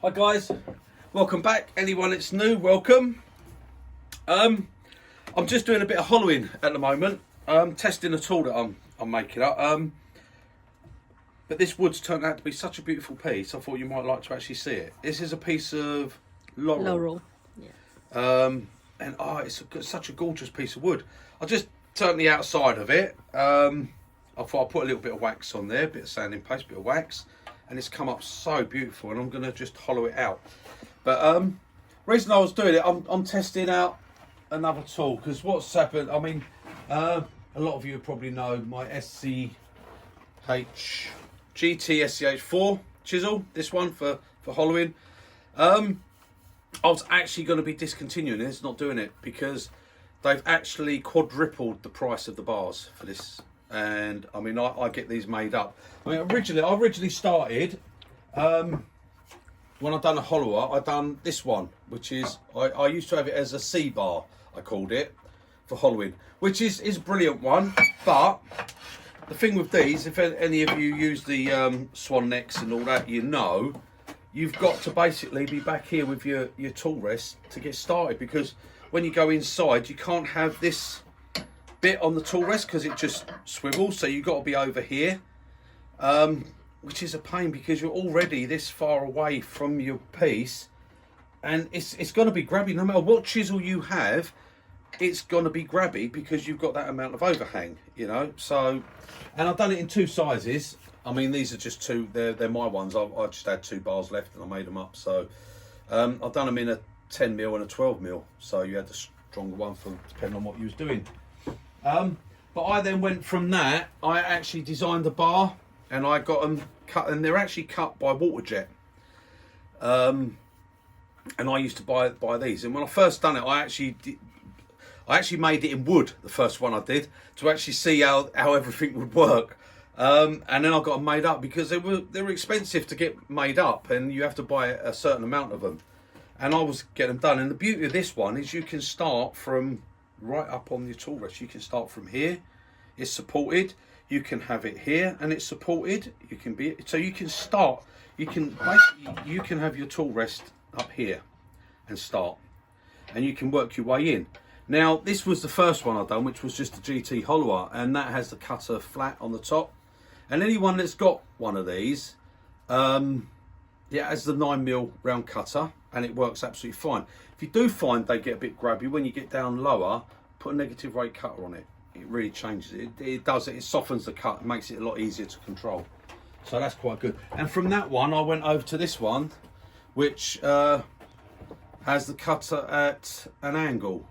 Hi guys, welcome back. Anyone that's new, welcome. I'm just doing a bit of hollowing at the moment. Testing a tool that I'm making up. But this wood's turned out to be such a beautiful piece. I thought you might like to actually see it. This is a piece of Laurel. Yeah. And it's such a gorgeous piece of wood. I just turned the outside of it. I thought I'd put a little bit of wax on there, a bit of sanding paste, a bit of wax. And it's come up so beautiful, and I'm going to just hollow it out. But reason I was doing it, I'm testing out another tool, because what's happened, I mean, a lot of you probably know my GT SCH4 chisel, this one for hollowing. I was actually going to be discontinuing this, not doing it, because they've actually quadrupled the price of the bars for this. And I mean, I get these made up. I mean, I originally started when I done a hollower. I done this one, which is I used to have it as a C bar. I called it for hollowing, which is a brilliant one. But the thing with these, if any of you use the swan necks and all that, you know, you've got to basically be back here with your tool rest to get started, because when you go inside, you can't have this bit on the tool rest because it just swivels, so you've got to be over here, which is a pain because you're already this far away from your piece, and it's going to be grabby no matter what chisel you have. It's going to be grabby because you've got that amount of overhang, you know. So, and I've done it in two sizes. I mean, these are just two, they're my ones. I just had 2 bars left and I made them up. So I've done them in a 10mm and a 12mm, so you had the stronger one for depending on what you was doing. But I then went from that, I actually designed the bar, and I got them cut, and they're actually cut by water jet. And I used to buy these, and when I first done it, I actually made it in wood, the first one I did, to actually see how everything would work. And then I got them made up because they were expensive to get made up, and you have to buy a certain amount of them. And I was getting them done, and the beauty of this one is you can start from right up on your tool rest. You can start from here, it's supported, you can have it here and it's supported, you can be, so you can start, you can basically, you can have your tool rest up here and start, and you can work your way in. Now this was the first one I've done, which was just a GT hollower, and that has the cutter flat on the top, and anyone that's got one of these, it has the 9mm round cutter, and it works absolutely fine. If you do find they get a bit grabby when you get down lower, put a negative rate cutter on it. It really changes it. It does it. It softens the cut, makes it a lot easier to control. So that's quite good. And from that one, I went over to this one, which has the cutter at an angle.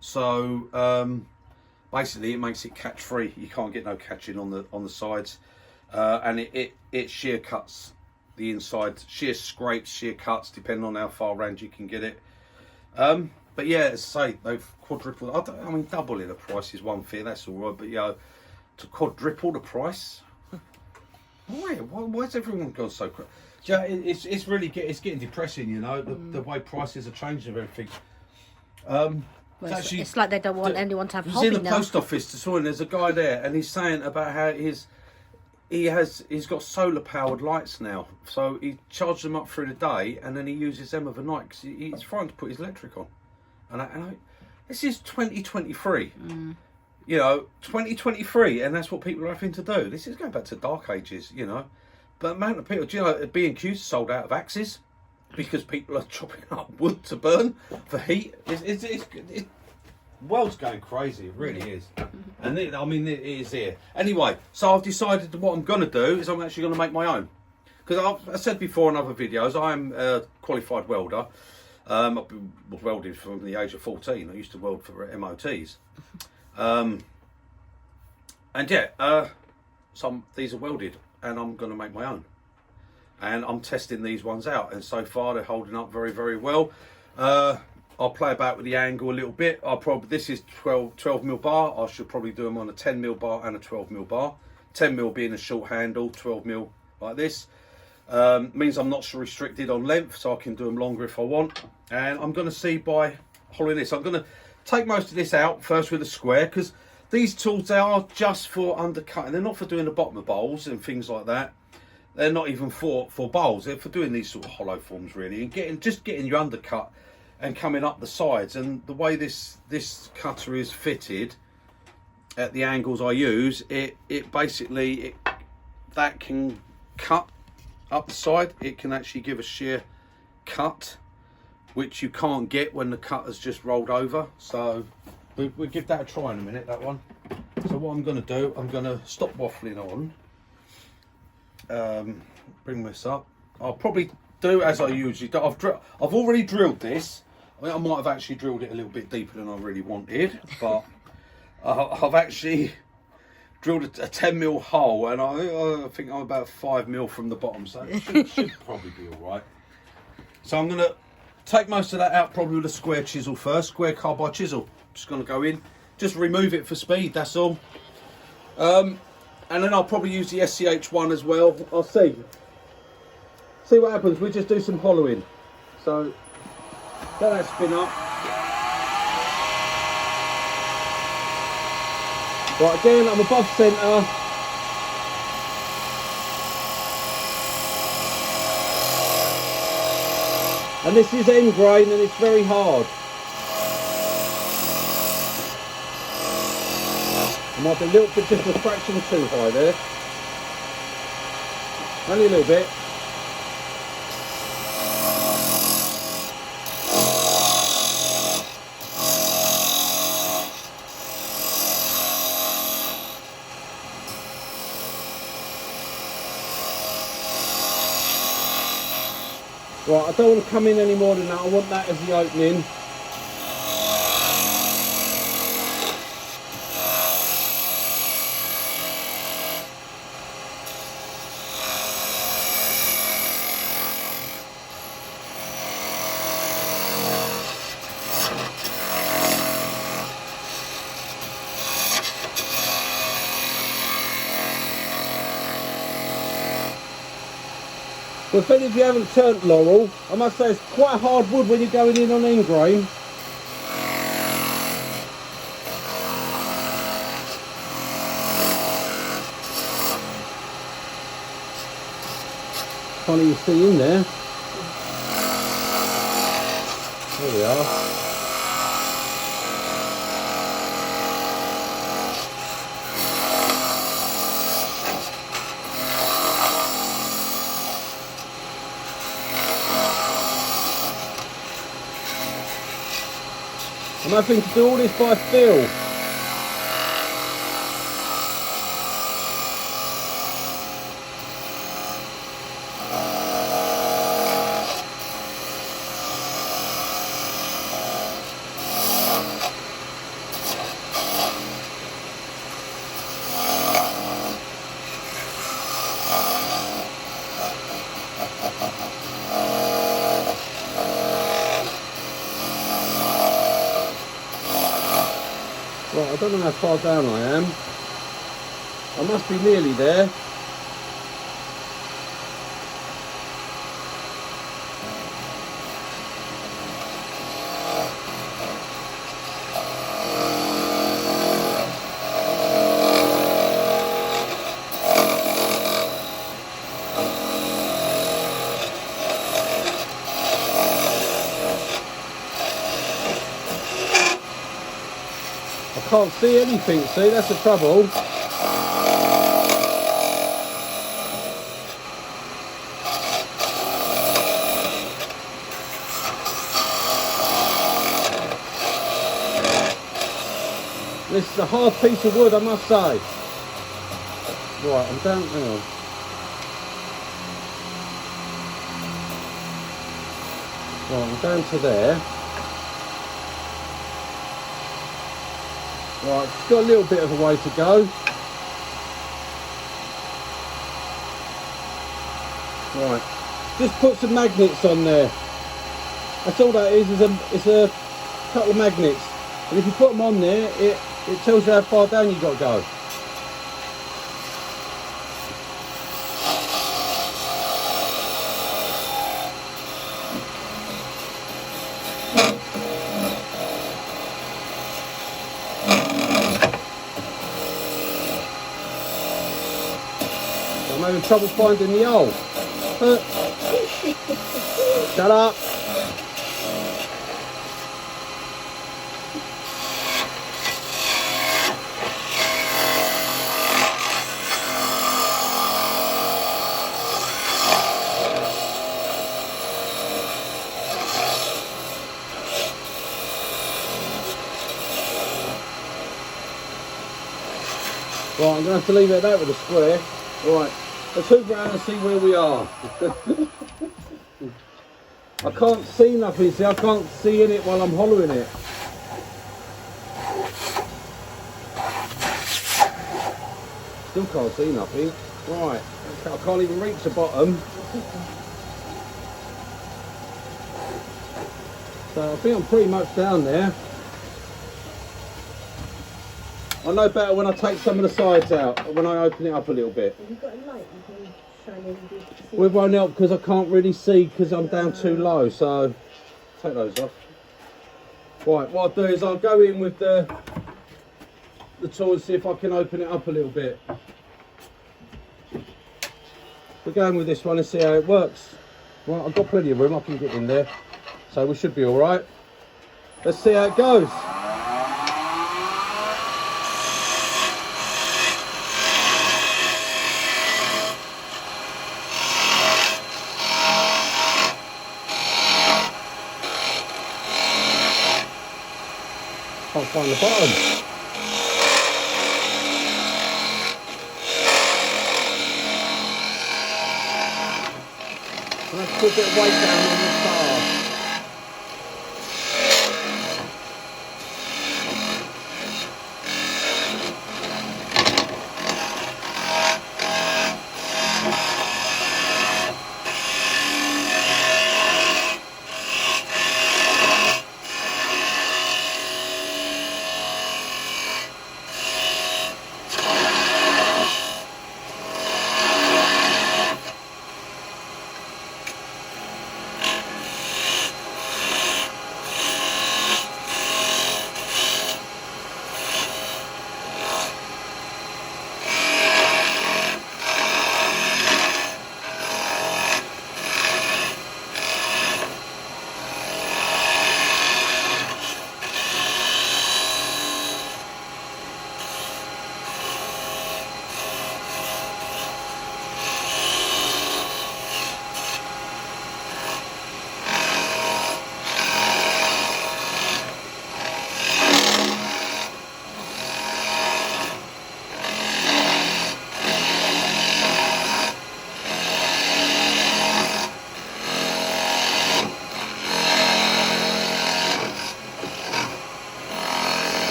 So basically, it makes it catch free. You can't get no catching on the sides, and it shear cuts the inside, shear scrapes, shear cuts, depending on how far round you can get it. But yeah, as I say, they've quadrupled. I mean, doubling the price is one thing, that's all right. But yeah, to quadruple the price, why's everyone gone so crazy? Yeah, it's really getting depressing, you know, the way prices are changing of everything. Well, it's like they don't want anyone to have a hobby now. In the post office this morning, there's a guy there, and he's saying about how he's got solar powered lights now, so he charges them up through the day and then he uses them overnight because he's trying to put his electric on. And this is 2023, you know, 2023, and that's what people are having to do. This is going back to dark ages, you know. But amount of people, do you know, B&Q's sold out of axes because people are chopping up wood to burn for heat. It's world's going crazy, it really is. And I mean, it is here. Anyway, so I've decided what I'm going to do is I'm actually going to make my own. Because I said before in other videos, I'm a qualified welder. I've been welding from the age of 14. I used to weld for MOTs. And yeah, these are welded, and I'm going to make my own. And I'm testing these ones out, and so far they're holding up very, very well. I'll play about with the angle a little bit. This is 12mm bar. I should probably do them on a 10mm bar and a 12mm bar. 10mm being a short handle, 12mm like this. Means I'm not so restricted on length, so I can do them longer if I want. And I'm going to see by hollowing this. I'm going to take most of this out first with a square, because these tools, they are just for undercutting. They're not for doing the bottom of bowls and things like that. they're not even for bowls. They're for doing these sort of hollow forms really, and getting your undercut and coming up the sides. And the way this cutter is fitted at the angles I use, it basically that can cut up the side. It can actually give a sheer cut, which you can't get when the cutter's just rolled over. So we'll give that a try in a minute, that one. So what I'm going to do, I'm going to stop waffling on, bring this up. I'll probably do as I usually do. I've already drilled this. I think I might have actually drilled it a little bit deeper than I really wanted, but I've actually drilled a 10mm hole, and I think I'm about 5mm from the bottom, so it should probably be all right. So I'm going to take most of that out probably with a square chisel first, square carbide chisel. Just going to go in, just remove it for speed, that's all. And then I'll probably use the SCH1 as well. I'll see what happens. We'll just do some hollowing. So let that spin up. Right, again, I'm above centre. And this is end grain and it's very hard. I might be a little bit, just a fraction too high there. Only a little bit. Right, I don't want to come in any more than that. I want that as the opening. Well, if any of you haven't turned Laurel, I must say it's quite a hard wood when you're going in on end grain. Can't even see in there. There we are. I'm having to do all this by feel. Right, I don't know how far down I am. I must be nearly there. I can't see anything, see, that's the trouble. This is a hard piece of wood, I must say. Right, I'm down, hang on. Right, I'm down to there. Right, it's got a little bit of a way to go. Right, just put some magnets on there. That's all that is a couple of magnets. And if you put them on there, it tells you how far down you've got to go. having trouble finding the hole. Shut up. Right, I'm going to have to leave it at that with a square. Right, let's hook around and see where we are. I can't see nothing, see, I can't see in it while I'm hollowing it. Still can't see nothing. Right, I can't even reach the bottom. So I think I'm pretty much down there. I know better when I take some of the sides out, when I open it up a little bit. Have you got a light you can shine in? Well, it won't help because I can't really see because I'm down too low, so take those off. Right, what I'll do is I'll go in with the tool and see if I can open it up a little bit. We're going with this one and see how it works. Right, I've got plenty of room, I can get in there, so we should be alright. Let's see how it goes. Can't find the bottom. Let's put a bit of weight down on the bar.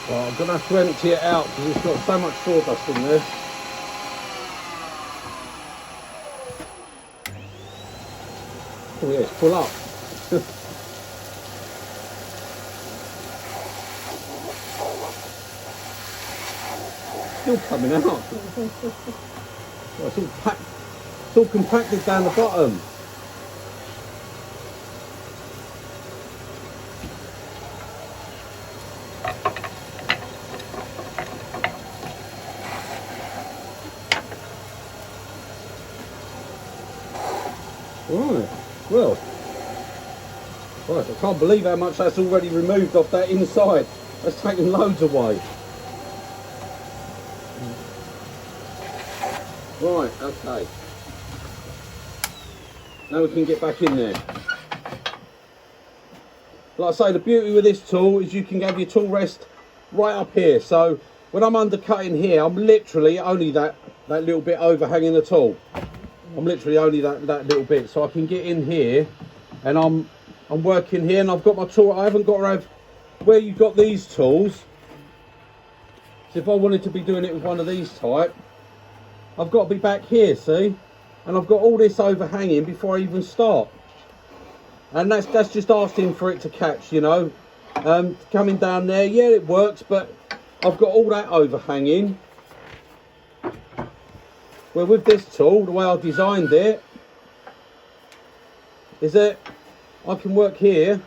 Well, I'm going to have to empty it out because it's got so much sawdust in there. Oh yeah, it's full up. Still coming out. Well, it's all compacted down the bottom. Right, well, right, I can't believe how much that's already removed off that inside. That's taken loads away. Right, okay. Now we can get back in there. Like I say, the beauty with this tool is you can have your tool rest right up here. So when I'm undercutting here, I'm literally only that little bit overhanging the tool. I'm literally only that little bit, so I can get in here and I'm working here and I've got my tool. I haven't got to have where you've got these tools. So if I wanted to be doing it with one of these type, I've got to be back here, see? And I've got all this overhanging before I even start. And that's just asking for it to catch, you know. Coming down there, yeah, it works, but I've got all that overhanging. Well, with this tool, the way I designed it, is that I can work here,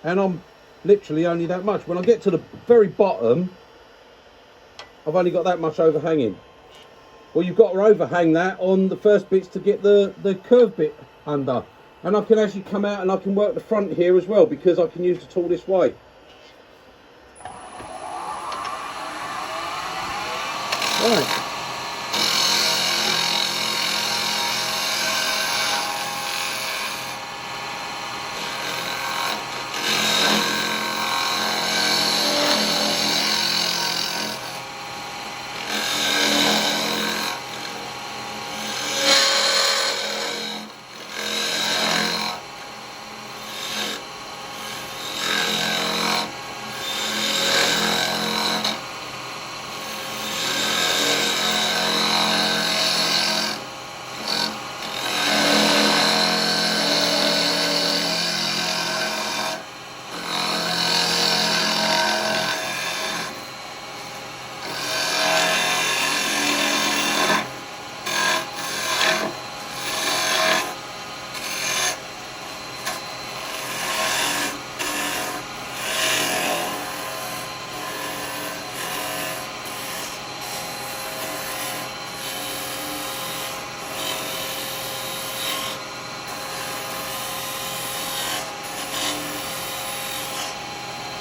and I'm literally only that much. When I get to the very bottom, I've only got that much overhanging. Well, you've got to overhang that on the first bits to get the curved bit under. And I can actually come out and I can work the front here as well, because I can use the tool this way. Right.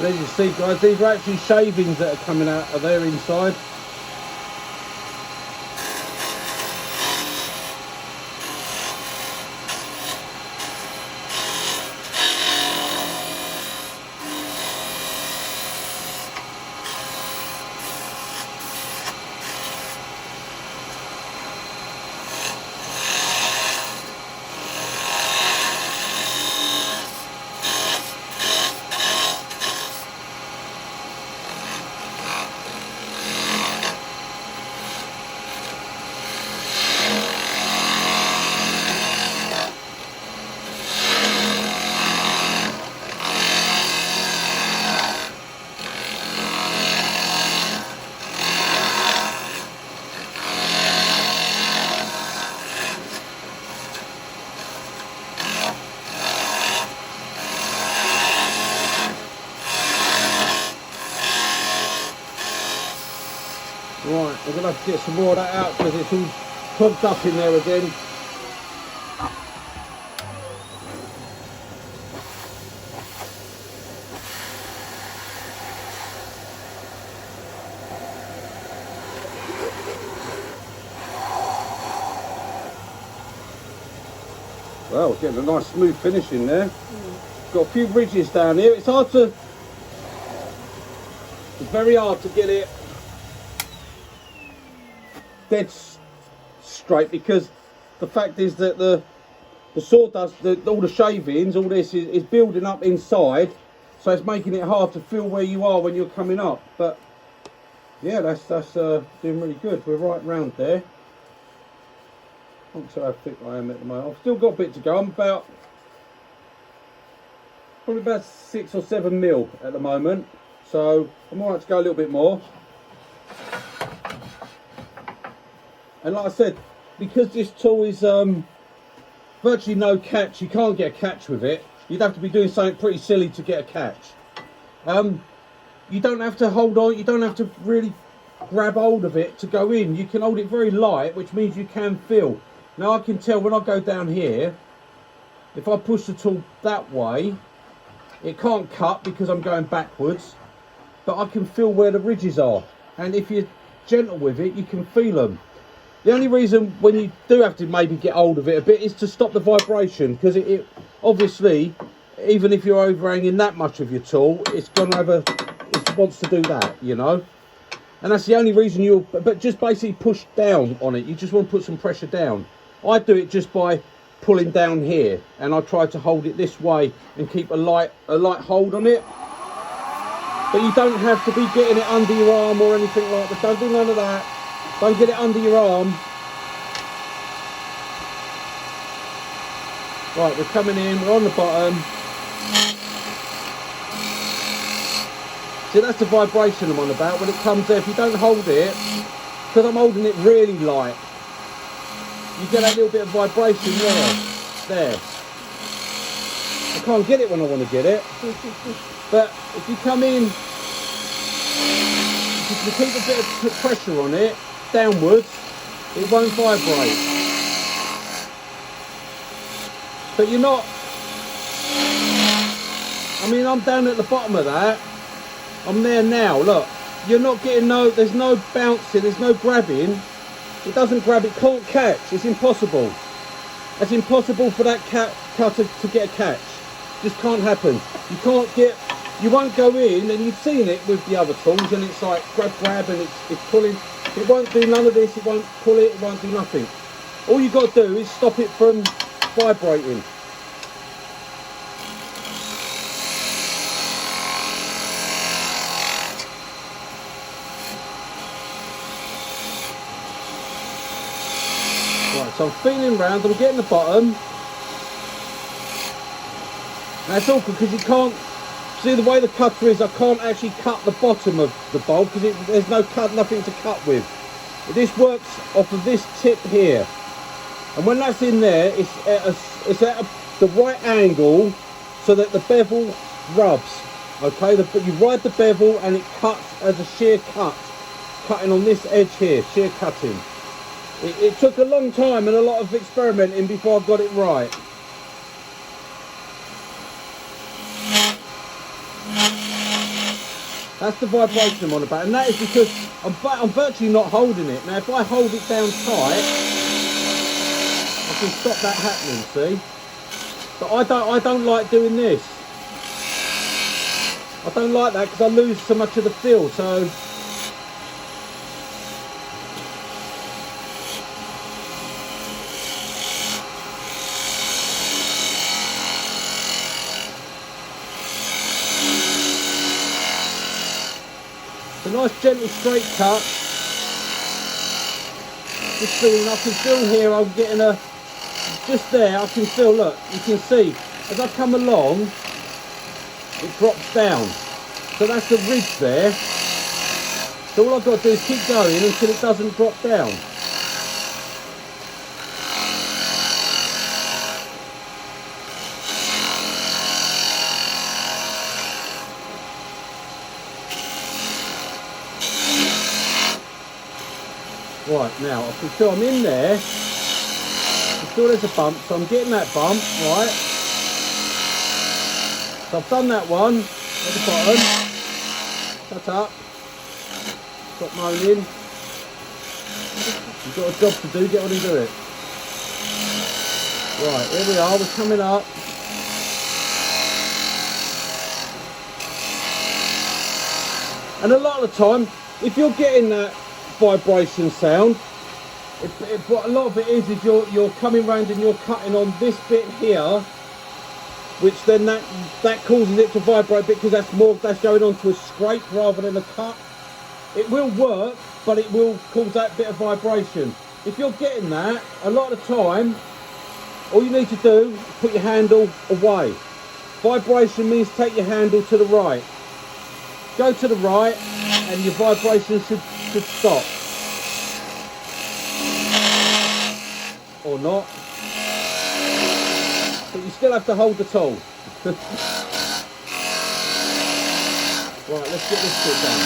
And as you see, guys, these are actually shavings that are coming out of there inside. Right, we're going to have to get some more of that out because it's all clogged up in there again. Well, we're getting a nice smooth finish in there. Got a few ridges down here. It's very hard to get it dead straight, because the fact is that the sawdust, all the shavings, all this is building up inside, so it's making it hard to feel where you are when you're coming up. But yeah, that's doing really good. We're right round there. I'm not sure how thick I am at the moment. I've still got a bit to go. I'm probably about 6 or 7 mil at the moment, so I'm alright to go a little bit more. And like I said, because this tool is virtually no catch, you can't get a catch with it. You'd have to be doing something pretty silly to get a catch. You don't have to hold on, you don't have to really grab hold of it to go in. You can hold it very light, which means you can feel. Now I can tell when I go down here, if I push the tool that way, it can't cut because I'm going backwards, but I can feel where the ridges are. And if you're gentle with it, you can feel them. The only reason when you do have to maybe get hold of it a bit is to stop the vibration, because it obviously, even if you're overhanging that much of your tool, it's going to have it wants to do that, you know. And that's the only reason but just basically push down on it. You just want to put some pressure down. I do it just by pulling down here, and I try to hold it this way and keep a light hold on it. But you don't have to be getting it under your arm or anything like that. Don't do none of that. Don't get it under your arm. Right, we're coming in, we're on the bottom. See, that's the vibration I'm on about. When it comes there, if you don't hold it, because I'm holding it really light, you get that little bit of vibration there. I can't get it when I want to get it. But if you come in if you keep a bit of pressure on it, downwards, it won't vibrate. But you're not, I mean, I'm down at the bottom of that. I'm there now, look. You're not getting there's no bouncing, there's no grabbing. It doesn't grab, it can't catch, it's impossible. It's impossible for that cutter to get a catch. Just can't happen. You can't get, you won't go in, and you've seen it with the other tools, and it's like grab, and it's pulling. It won't do none of this, it won't pull it won't do nothing. All you've got to do is stop it from vibrating. Right, so I'm feeling round, I'm getting the bottom. Now it's awkward because you can't, see the way the cutter is, I can't actually cut the bottom of the bowl because there's nothing to cut with. But this works off of this tip here. And when that's in there, it's at the right angle so that the bevel rubs. Okay, you ride the bevel and it cuts as a shear cut, cutting on this edge here, shear cutting. It took a long time and a lot of experimenting before I got it right. That's the vibration I'm on about, and that is because I'm virtually not holding it. Now if I hold it down tight, I can stop that happening, see? But I don't like doing this. I don't like that because I lose so much of the feel, so it's a nice gentle straight cut. Just feeling, I can feel here, I'm getting just there, I can feel, look, you can see, as I come along, it drops down. So that's the ridge there. So all I've got to do is keep going until it doesn't drop down. Right, now I can feel I'm in there. I can feel there's a bump, so I'm getting that bump, right? So I've done that one at the bottom. Shut up. Stop moaning. You've got a job to do, get on and do it. Right, here we are, we're coming up. And a lot of the time, if you're getting that vibration sound, what a lot of it is you're coming round and you're cutting on this bit here, which then that causes it to vibrate because that's going on to a scrape rather than a cut. It will work, but it will cause that bit of vibration. If you're getting that, a lot of the time, all you need to do is put your handle away. Vibration means take your handle to the right. Go to the right and your vibration should stop. Or not. But you still have to hold the tool. Right, let's get this bit done.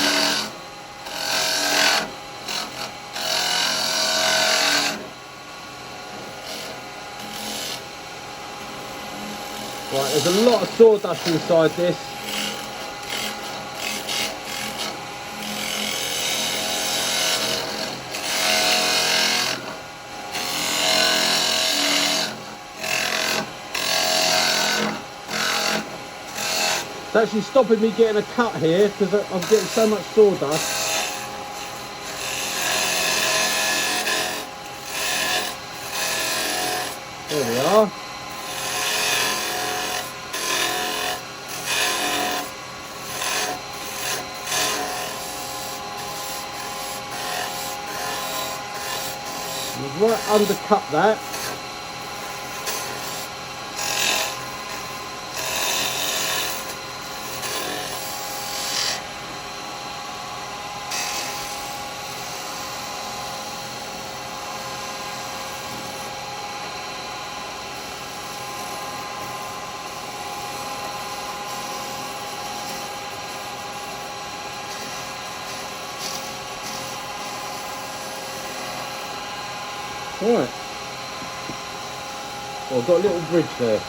Right, there's a lot of sawdust inside this. It's actually stopping me getting a cut here because I'm getting so much sawdust. There we are. We've right undercut that. Right. Well, I've got a little bridge there.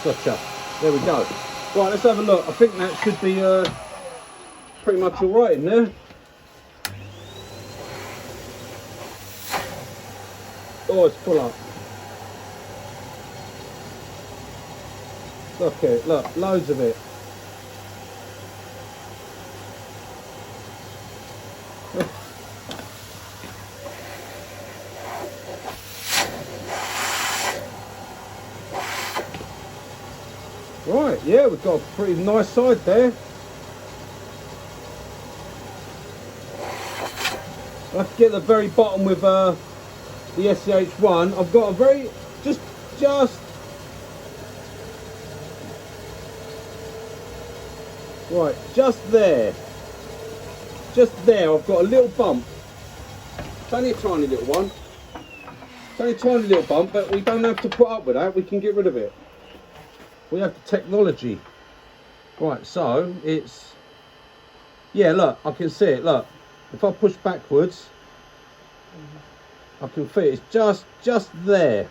Gotcha. There we go. Right, let's have a look. I think that should be pretty much all right in there. Oh, it's full up. Look at it, look, loads of it. Right, yeah, we've got a pretty nice side there. I have to get the very bottom with the SCH1. I've got a very, just, right, just there, I've got a little bump. It's only a tiny little one. It's only a tiny little bump, but we don't have to put up with that. We can get rid of it. We have the technology. Right, so it's, yeah, look, I can see it, look. If I push backwards, I can feel it. It's just there.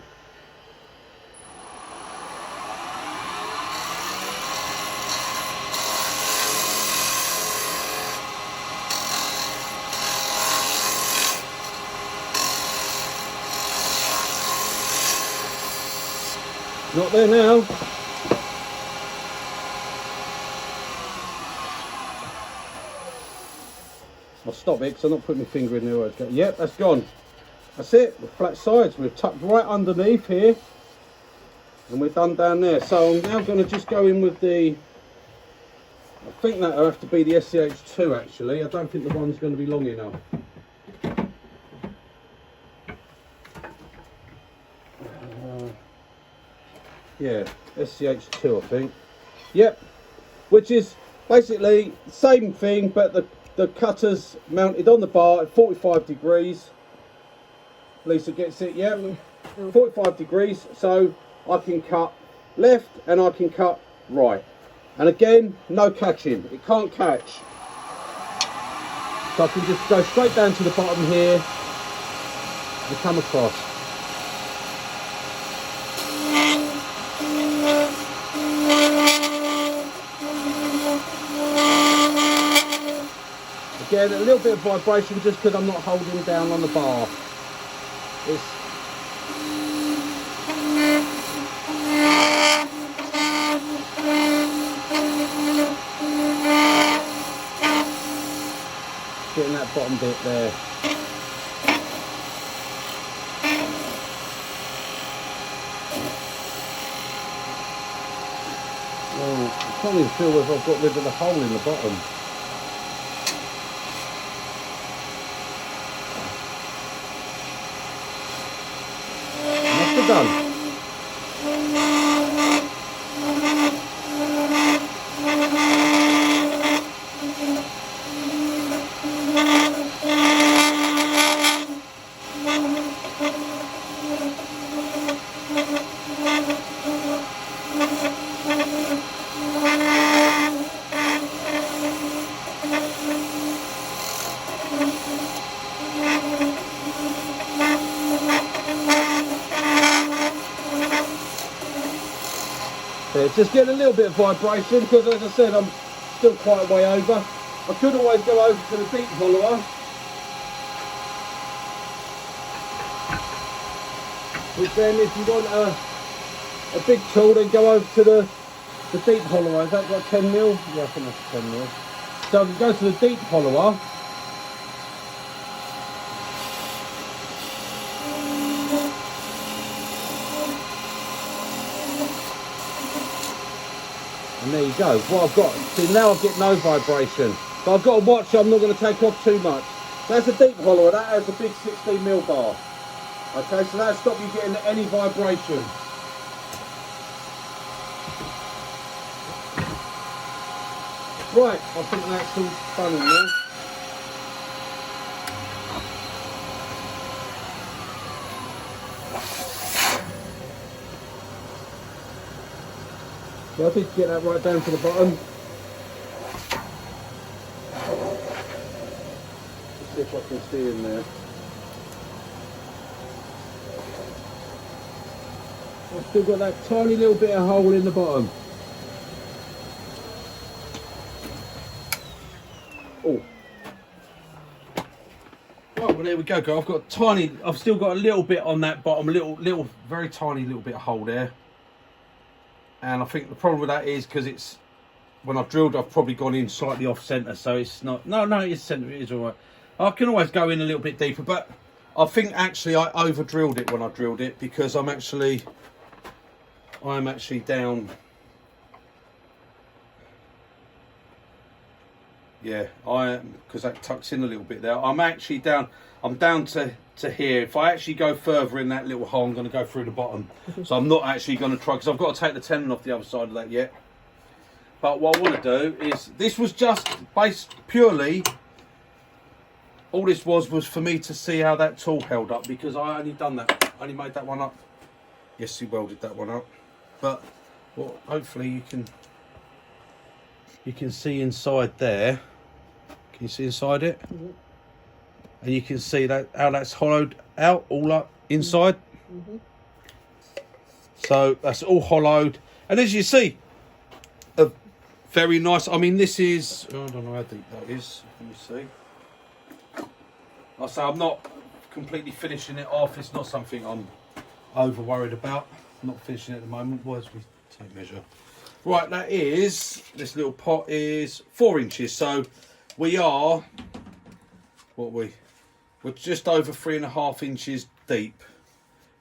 Not there now. I'll stop it because I'm not putting my finger in there where it's going. Yep, that's gone. That's it, the flat sides. We've tucked right underneath here. And we're done down there. So I'm now going to just go in with the, I think that'll have to be the SCH2 actually. I don't think the one's going to be long enough. Yeah, SCH2 I think. Yep, which is basically the same thing, but the cutter's mounted on the bar at 45 degrees. Lisa gets it, yeah? 45 degrees, so I can cut left and I can cut right. And again, no catching, it can't catch. So I can just go straight down to the bottom here and come across. Again, a little bit of vibration just because I'm not holding down on the bar. It's getting that bottom bit there. Oh, I can't even feel whether I've got rid of the hole in the bottom. Done. Just getting a little bit of vibration because, as I said, I'm still quite a way over. I could always go over to the deep hollower, which then, if you want a big tool, then go over to the deep hollower. Has that got 10 mil? Yeah, I think that's 10 mil. So I can go to the deep hollower. And there you go. What I've got, see now I get no vibration. But I've got to watch, I'm not going to take off too much. That's a deep hollower, that has a big 16mm bar. Okay, so that'll stop you getting any vibration. Right, I think that's all done in there. So I think get that right down to the bottom. See if I can see in there. I've still got that tiny little bit of hole in the bottom. Oh. Right, well there we go, guys. I've still got a little bit on that bottom, little, very tiny little bit of hole there. And I think the problem with that is because it's, when I've drilled, I've probably gone in slightly off centre, so it's not, no, it's centre, it is all right. I can always go in a little bit deeper, but I think actually I over drilled it when I drilled it, because I'm actually down. Yeah, because that tucks in a little bit there. I'm actually down. I'm down to here. If I actually go further in that little hole, I'm going to go through the bottom. So I'm not actually going to try, because I've got to take the tenon off the other side of that yet. But what I want to do is, this was just based purely, all this was for me to see how that tool held up, because I only done that. I only made that one up. Yes, he welded that one up. But well, hopefully you can see inside there. Can you see inside it? Mm-hmm. And you can see that how that's hollowed out all up inside. Mm-hmm. So that's all hollowed, and as you see, a very nice. I mean, this is, I don't know how deep that is. Let me see. I say I'm not completely finishing it off. It's not something I'm over worried about. I'm not finishing it at the moment. Where's we tape measure? Right, that is, this little pot is 4 inches. So we are, we're just over 3.5 inches deep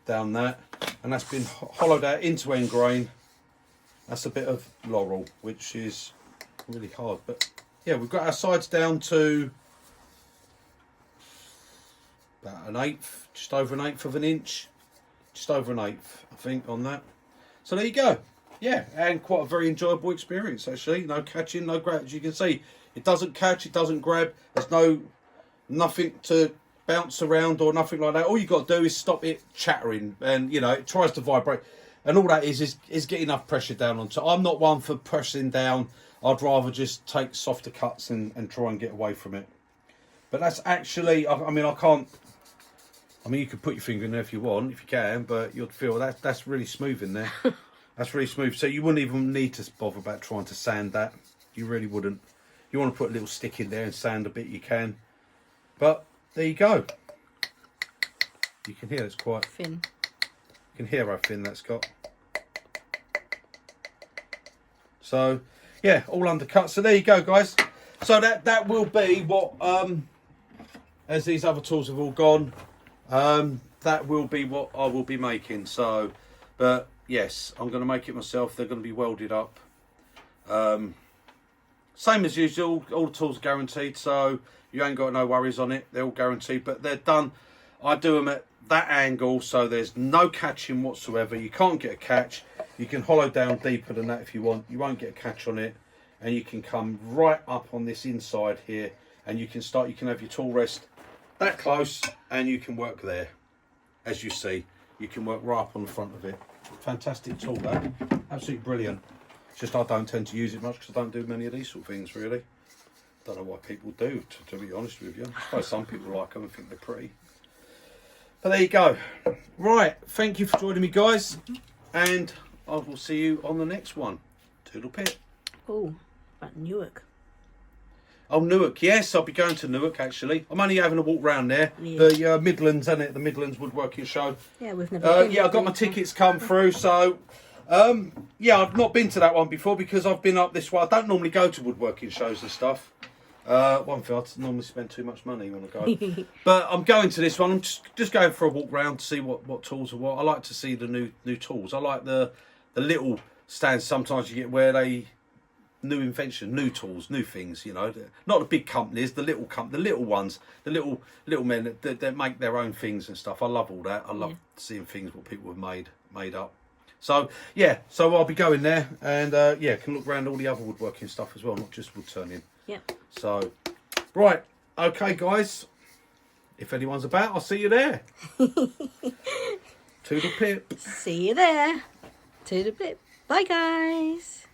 down that, and that's been hollowed out into end grain. That's a bit of Laurel, which is really hard, but yeah, we've got our sides down to about 1/8, just over 1/8 of an inch, just over 1/8, I think, on that. So there you go. Yeah, and quite a very enjoyable experience actually. No catching, no grab. As you can see, it doesn't catch, it doesn't grab. There's nothing to bounce around or nothing like that. All you got to do is stop it chattering, and you know, it tries to vibrate, and all that is get enough pressure down on. So I'm not one for pressing down. I'd rather just take softer cuts and try and get away from it. But that's actually, I mean, I can't. I mean, you could put your finger in there if you want, if you can, but you'll feel that's really smooth in there. That's really smooth. So you wouldn't even need to bother about trying to sand that. You really wouldn't. You want to put a little stick in there and sand a bit, you can. But there you go. You can hear it's quite thin. You can hear how thin that's got. So yeah, all undercut. So there you go, guys. So that will be what, as these other tools have all gone, that will be what I will be making. So, but yes, I'm going to make it myself. They're going to be welded up. Same as usual, all the tools are guaranteed, so you ain't got no worries on it. They're all guaranteed, but they're done. I do them at that angle, so there's no catching whatsoever. You can't get a catch. You can hollow down deeper than that if you want. You won't get a catch on it, and you can come right up on this inside here, and you can start. You can have your tool rest that close, and you can work there. As you see, you can work right up on the front of it. Fantastic tool, that. Absolutely brilliant. It's just I don't tend to use it much because I don't do many of these sort of things, really. Don't know why people do, to be honest with you. I suppose some people like them and think they're pretty. But there you go. Right, thank you for joining me, guys. And I will see you on the next one. Toodle pip. Oh, about Newark. Oh, Newark, yes, I'll be going to Newark actually. I'm only having a walk round there. Yeah. The Midlands, isn't it? The Midlands Woodworking Show. Yeah, we've never been. Yeah, I've got my tickets come through, so yeah, I've not been to that one before because I've been up this way. I don't normally go to woodworking shows and stuff. One thing, I normally spend too much money when I go. But I'm going to this one. I'm just going for a walk round to see what tools are what. I like to see the new tools. I like the little stands sometimes you get where they new invention, new tools, new things, you know. Not the big companies, the little ones, the little men that make their own things and stuff. I love all that. I love seeing things what people have made up. So yeah, so I'll be going there and yeah, can look around all the other woodworking stuff as well, not just wood turning. Yeah. So right, okay guys. If anyone's about, I'll see you there. Toodle pip. See you there. Toodle pip. Bye guys.